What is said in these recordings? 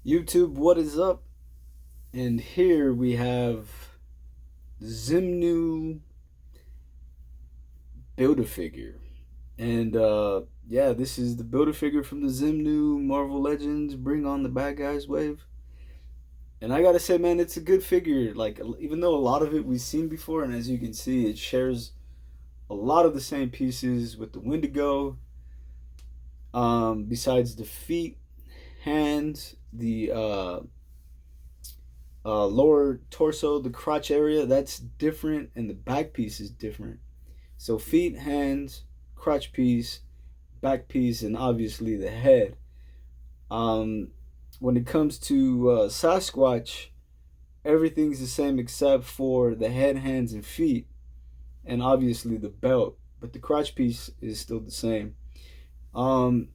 YouTube, what is up? And here we have Xemnu Build-A-Figure. And yeah, this is the Build-A-Figure from the Xemnu Marvel Legends Bring On the Bad Guys wave. And I gotta say, man, it's a good figure. Like, even though a lot of it we've seen before, and as you can see, it shares a lot of the same pieces with the Wendigo. Besides the feet, hands, the lower torso, the crotch area, that's different, and the back piece is different. So feet, hands, crotch piece, back piece, and obviously the head. Um, when it comes to Sasquatch, everything's the same except for the head, hands, and feet, and obviously the belt. But the crotch piece is still the same. Um,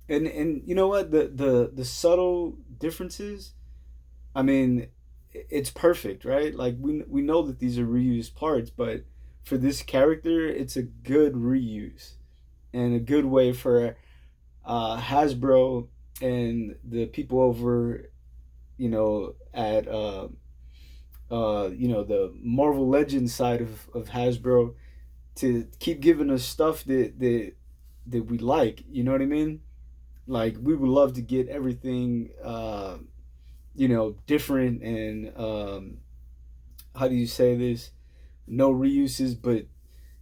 and you know what? The subtle differences. I mean, it's perfect, right? Like we know that these are reused parts, but for this character, it's a good reuse and a good way for Hasbro and the people over, at the Marvel Legends side of Hasbro to keep giving us stuff that we like. You know what I mean? Like we would love to get everything, different and how do you say this? No reuses, but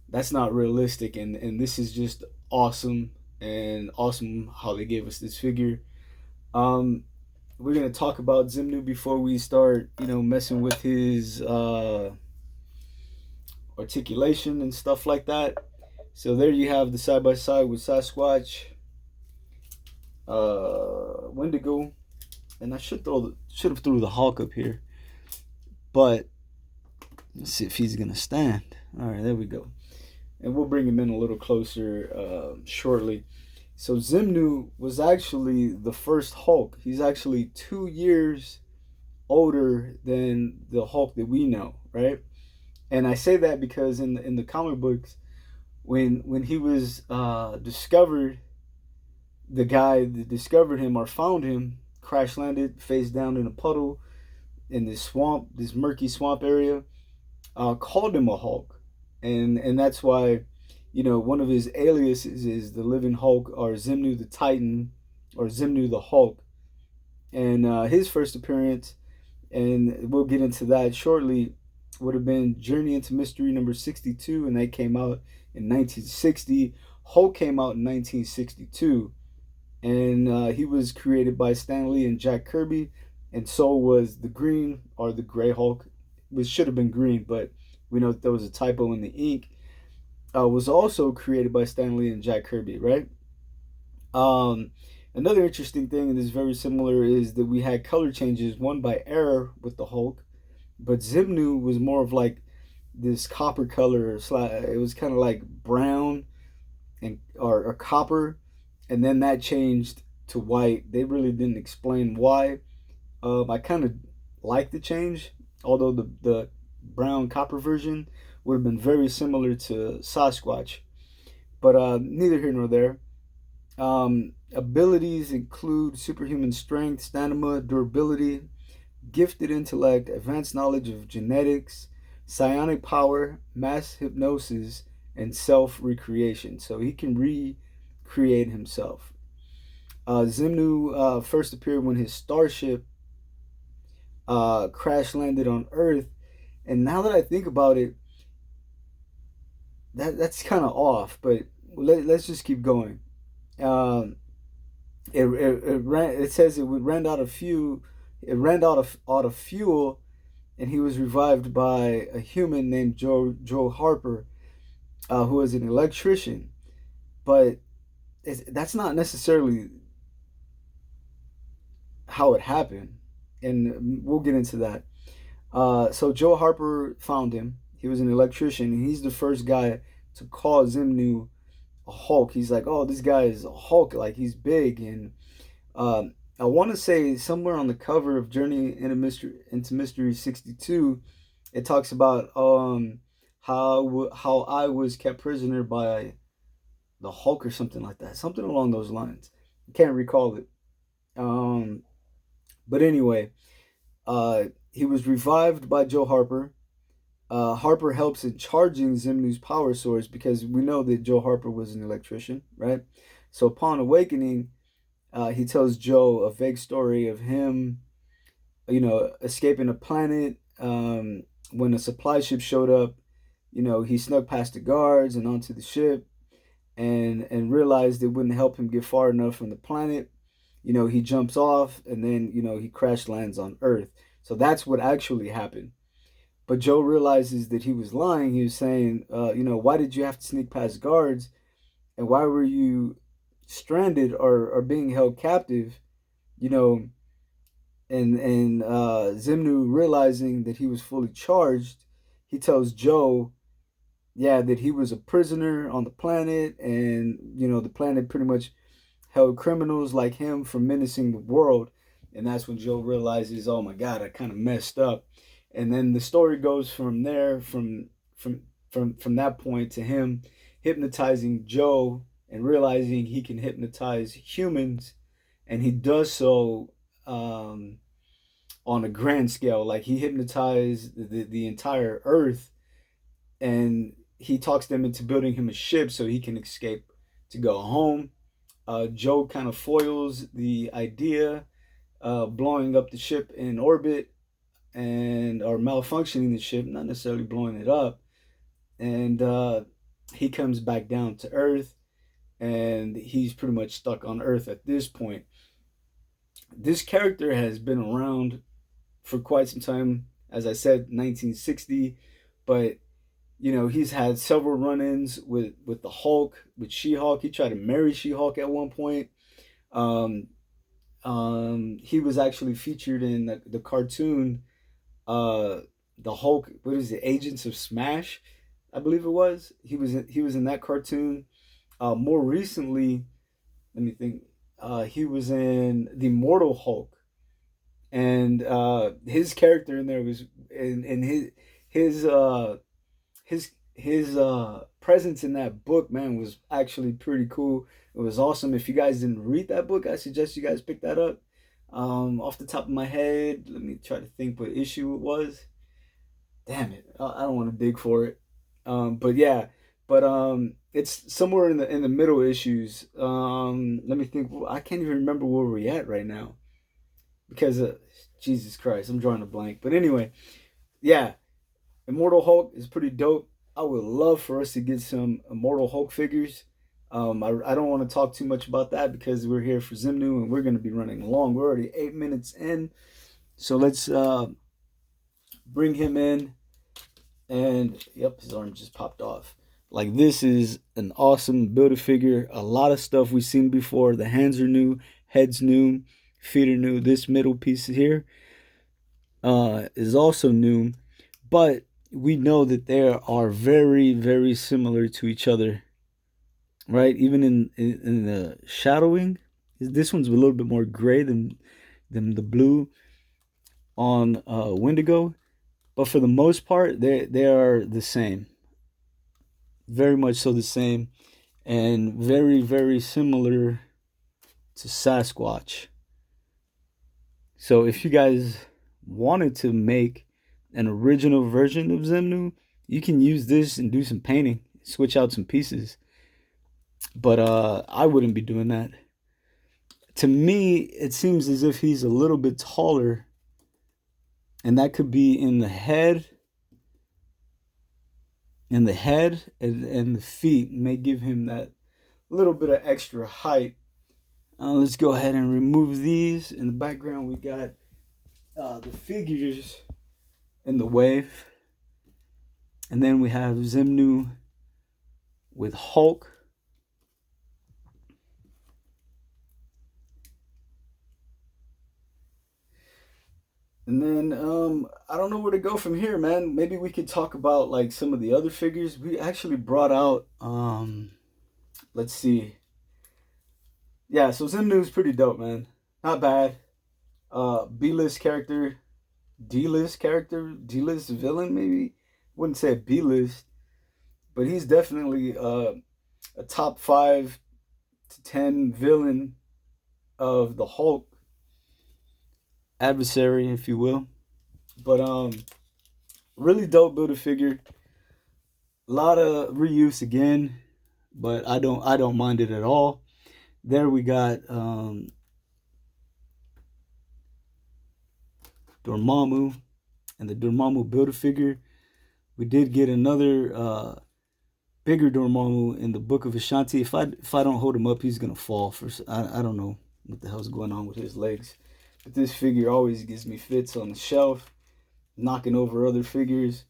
that's not realistic. And this is just awesome and awesome how they gave us this figure. Um, we're gonna talk about Xemnu before we start, messing with his articulation and stuff like that. So there you have the side by side with Sasquatch, Wendigo, and I should have threw the Hulk up here, but let's see if he's gonna stand. All right, there we go. And we'll bring him in a little closer shortly. So Xemnu was actually the first Hulk. He's actually 2 years older than the Hulk that we know, right? And I say that because in the comic books, when he was discovered, the guy that discovered him or found him crash landed face down in a puddle in this swamp, this murky swamp area. Called him a Hulk, and that's why, one of his aliases is the Living Hulk or Xemnu the Titan or Xemnu the Hulk, and his first appearance, and we'll get into that shortly, would have been Journey into Mystery number 62, and that came out in 1960. Hulk came out in 1962, and he was created by Stan Lee and Jack Kirby, and so was the Green or the Gray Hulk, which should have been green, but we know that there was a typo in the ink. Was also created by Stan Lee and Jack Kirby, right? Um, Another interesting thing, and is very similar, is that we had color changes. One by error with the Hulk, but Xemnu was more of like this copper color. It was kind of like brown and or copper, and then that changed to white. They really didn't explain why. I kind of like the change, although the brown copper version would have been very similar to Sasquatch. But neither here nor there. Abilities include superhuman strength, stamina, durability, gifted intellect, advanced knowledge of genetics, psionic power, mass hypnosis, and self recreation. So he can recreate himself. Xemnu first appeared when his starship crash landed on Earth, and now that I think about it, that's kind of off. But let's just keep going. Um, it says it ran out of fuel. It ran out of fuel, and he was revived by a human named Joe Harper, who was an electrician. But that's not necessarily how it happened, and we'll get into that. So Joe Harper found him. He was an electrician, and he's the first guy to call Xemnu a Hulk. He's like, oh, this guy is a Hulk, like he's big. And I want to say somewhere on the cover of Journey into Mystery 62, it talks about how I was kept prisoner by the Hulk or something like that, something along those lines. I can't recall it. Um, But anyway, he was revived by Joe Harper. Harper helps in charging Xemnu's power source because we know that Joe Harper was an electrician, right? So upon awakening, he tells Joe a vague story of him, escaping a planet. When a supply ship showed up, he snuck past the guards and onto the ship, and realized it wouldn't help him get far enough from the planet. He jumps off, and then he crash lands on Earth. So that's what actually happened. But Joe realizes that he was lying. He was saying, why did you have to sneak past guards, and why were you stranded or being held captive? You know, and Xemnu, realizing that he was fully charged, he tells Joe, yeah, that he was a prisoner on the planet, and the planet pretty much held criminals like him from menacing the world. And that's when Joe realizes, oh my God, I kind of messed up. And then the story goes from there, from that point, to him hypnotizing Joe and realizing he can hypnotize humans, and he does so on a grand scale. Like, he hypnotized the entire Earth, and he talks them into building him a ship so he can escape to go home. Joe kind of foils the idea, blowing up the ship in orbit, and or malfunctioning the ship, not necessarily blowing it up. And he comes back down to Earth, and he's pretty much stuck on Earth at this point. This character has been around for quite some time. As I said, 1960, but he's had several run-ins with the Hulk, with She-Hulk. He tried to marry She-Hulk at one point. He was actually featured in the cartoon, the Hulk. What is it? Agents of Smash, I believe it was. He was in that cartoon. More recently, let me think. He was in the Immortal Hulk, and his character in there was in his his presence in that book, man, was actually pretty cool. It was awesome. If you guys didn't read that book, I suggest you guys pick that up. Off the top of my head, let me try to think what issue it was. Damn it, I don't want to dig for it. But yeah, but it's somewhere in the middle issues. Let me think. I can't even remember where we're at right now because Jesus Christ, I'm drawing a blank. But anyway, yeah, Immortal Hulk is pretty dope. I would love for us to get some Immortal Hulk figures. I don't want to talk too much about that because we're here for Xemnu and we're going to be running long. We're already 8 minutes in. So let's bring him in. And yep, his arm just popped off. Like, this is an awesome Build-A-Figure. A lot of stuff we've seen before. The hands are new, head's new, feet are new. This middle piece here is also new. But we know that they are very, very similar to each other, right? Even in the shadowing, this one's a little bit more gray than the blue on Wendigo, but for the most part, they are the same, very much so the same, and very, very similar to Sasquatch. So if you guys wanted to make an original version of Xemnu, you can use this and do some painting, switch out some pieces. But I wouldn't be doing that. To me, it seems as if he's a little bit taller, and that could be in the head, and the feet may give him that little bit of extra height. Let's go ahead and remove these. In the background, we got the figures in the wave. And then we have Xemnu with Hulk. And then I don't know where to go from here, man. Maybe we could talk about like some of the other figures. We actually brought out let's see. Yeah, so Xemnu's pretty dope, man. Not bad. B-list character, D-list character, D-list villain, maybe. Wouldn't say B-list, but he's definitely a top 5 to 10 villain of the Hulk. adversary, if you will. But really dope Build-A-Figure. A lot of reuse again, but I don't mind it at all. There we got Dormammu and the Dormammu Build-A-Figure. We did get another bigger Dormammu in the Book of Ashanti. If I don't hold him up, he's gonna fall. I don't know what the hell's going on with his legs. But this figure always gives me fits on the shelf, knocking over other figures.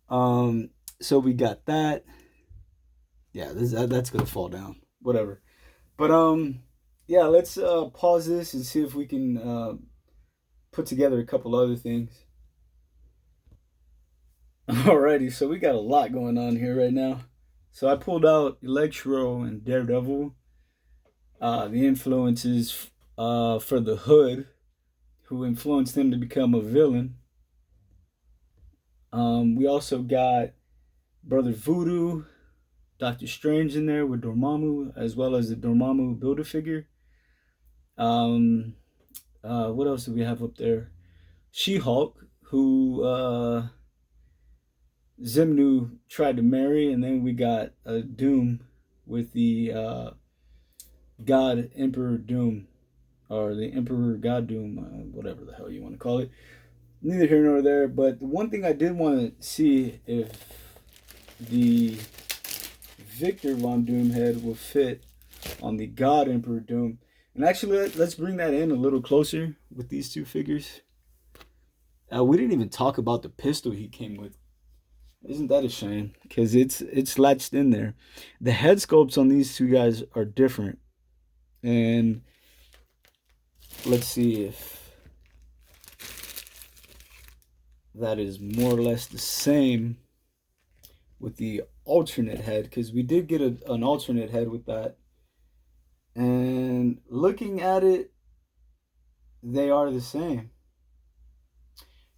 So we got that. Yeah, that's gonna fall down. Whatever. But yeah, let's pause this and see if we can put together a couple other things. Alrighty, so we got a lot going on here right now. So I pulled out Electro and Daredevil. The influences for the Hood, who influenced him to become a villain. We also got Brother Voodoo, Doctor Strange in there with Dormammu, as well as the Dormammu Build-A-Figure. What else do we have up there? She-Hulk, who Xemnu tried to marry, and then we got Doom with the God Emperor Doom, or the Emperor God Doom, whatever the hell you want to call it. Neither here nor there, but the one thing I did want to see if the Victor Von Doom head will fit on the God Emperor Doom. And actually, let's bring that in a little closer with these two figures. We didn't even talk about the pistol he came with. Isn't that a shame? Because it's latched in there. The head sculpts on these two guys are different. And let's see if that is more or less the same with the alternate head, because we did get an alternate head with that. And looking at it, they are the same.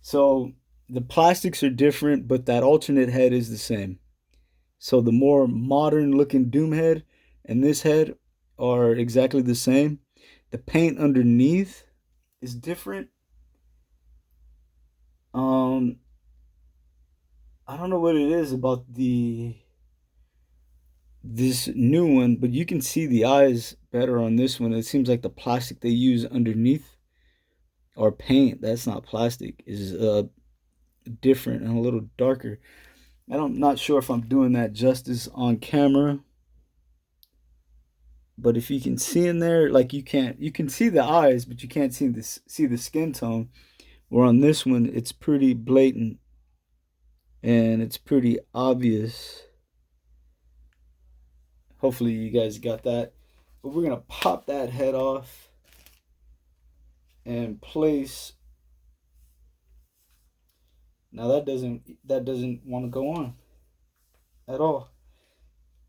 So the plastics are different, but that alternate head is the same. So the more modern looking Doom head and this head are exactly the same. The paint underneath is different. I don't know what it is about this new one, but you can see the eyes better on this one. It seems like the plastic they use underneath, or paint, that's not plastic, is different and a little darker. I'm not sure if I'm doing that justice on camera, but if you can see in there, like you can see the eyes, but you can't see the skin tone. Where on this one, it's pretty blatant and it's pretty obvious. Hopefully you guys got that. But we're gonna pop that head off and place. Now that doesn't want to go on at all.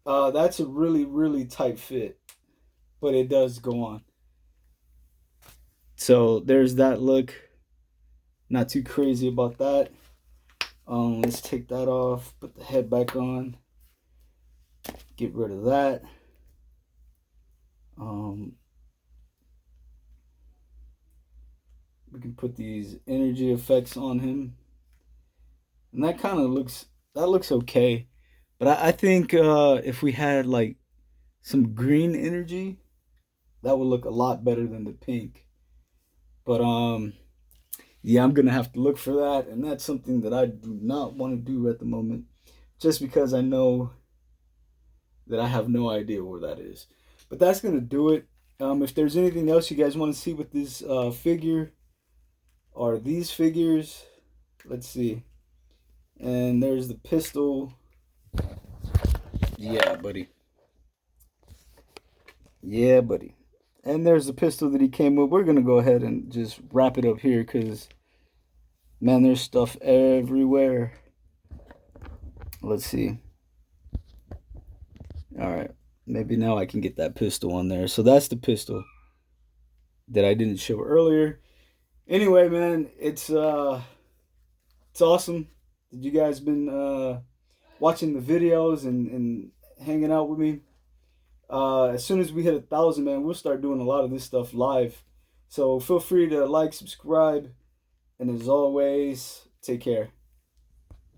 That's a really tight fit, but it does go on. So there's that look. Not too crazy about that. Let's take that off, put the head back on, get rid of that. We can put these energy effects on him, and that kind of looks okay. But I think if we had like some green energy, that would look a lot better than the pink. But yeah, I'm gonna have to look for that, and that's something that I do not want to do at the moment, just because I know that I have no idea where that is. But that's gonna do it. If there's anything else you guys want to see with this figure or these figures, let's see. And there's the pistol. Yeah, buddy. Yeah, buddy. And there's the pistol that he came with. We're gonna go ahead and just wrap it up here, because man, there's stuff everywhere. Let's see. All right, maybe now I can get that pistol on there. So that's the pistol that I didn't show earlier. Anyway, man, it's awesome that you guys been watching the videos and hanging out with me. As soon as we hit 1,000, man, we'll start doing a lot of this stuff live. So feel free to like, subscribe, and as always, take care.